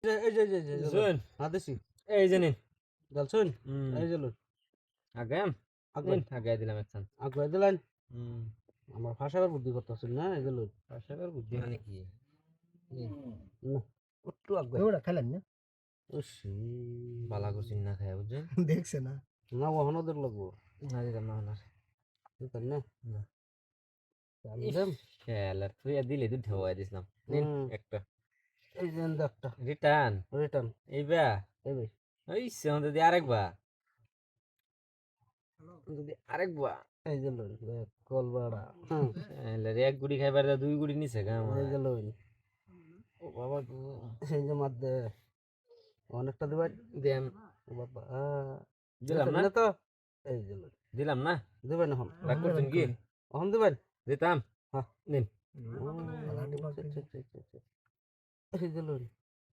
শুন আদেশি এই যে নিন গলছুন এই যে লুন আগাম নিন আগাই দিলাম একখান আগুয়া দিলেন হুম আমার ভাষাবার বুদ্ধি করতেছেন না এই যে লুন আশাবার বুদ্ধি মানে কি নিন না একটু আগুয়া ওরা খেলেন না ওসি বালা করছিন না খায় বুঝছেন দেখছে না না ওখানে ওদের লাগবো না দিলাম না না বুঝতেন না না চালুন খেলার তুই দিলে দুধ হওয়া দিছিলাম নিন একটা এই যে একটা রিটার্ন রিটার্ন এইবা এই ভাই ওই সেখান যদি আরেকবা যদি আরেকবা এই যে লুন কলবাড়া এক গুড়ি খাইবার দা দুই গুড়ি নিছে গা আমার এই যে লুন ও বাবা গো এই যে মধ্যে অনেকটা দিবেন দেন ও বাবা দিলাম না তো এই যে লুন দিলাম না দিবেন এখন রাগ করছেন কি এখন দিবেন দিতাম হ্যাঁ নিন এই যে লুন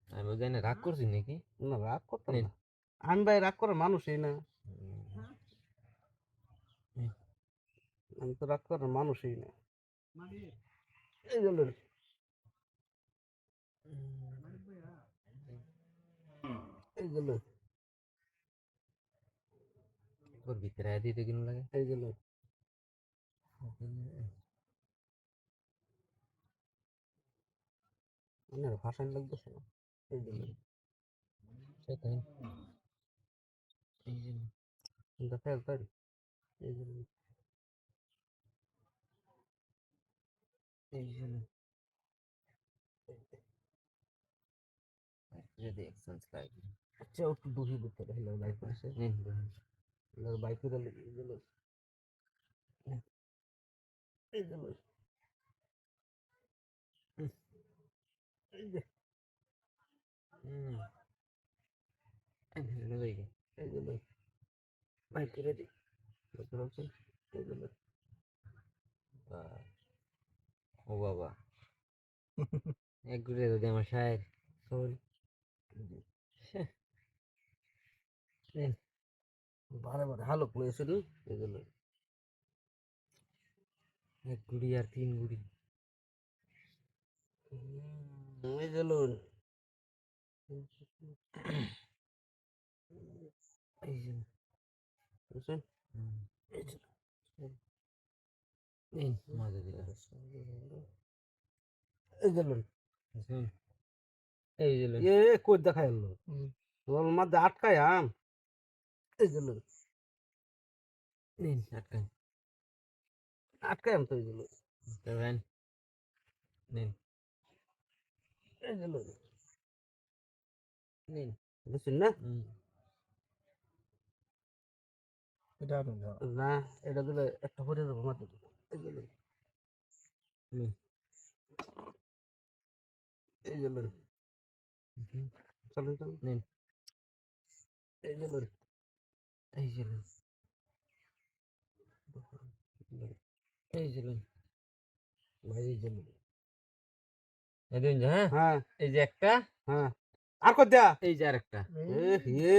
আমি বুঝাই না রাগ করছি নাকি না রাগ করতাম নিন। না আমি ভাই রাগ করার মানুষই না আমি তো রাগ করার মানুষই না এই যে লুন এই যে লুন ওর ভিতরে দিতে কিনো লাগে এই যে লুন আমার ভাষায় লাগতেছে না এই যে লুন সেটাই এই যে দেখা তাই এই যে লুন এই যে যদি এক্সচেঞ্জ লাইক আচ্ছা একটু দুহি দিতে হলো বাইক আছে নিন বাইক করে এই যে লুন এই যে লুন এই যে হ্যালো ভাই এই যে লুন বাইক করে দিই এই যে লুন ও বাবা এক গুড়ে যদি আমার শায়ের সরি বারে বারে হালো প্লেস নি এই যে লুন এক গুড়ি আর তিন গুড়ি এই যে লুন এই যে বুঝছেন এই যে নিন মজা দিলাম এই যে লুন শুন এই যে লুন এ কই দেখাই এলো তোর মধ্যে আটকায় আম এই যে লুন নিন আটকান আটকায় আম তো এই যে লুন দেবেন নিন এই যে লুন নিন বুঝছেন না এটা না এটা দিলে একটা হয়ে যাবো মাত্র এই যে লুন নিন এই যে লুন চলুন চলুন নিন এই যে লুন এই যে লুন এই যে লুন ভাই এই যে লুন এই দিন যে হ্যাঁ হ্যাঁ এই যে একটা হ্যাঁ আর কত দেয়া এই যে আরেকটা এ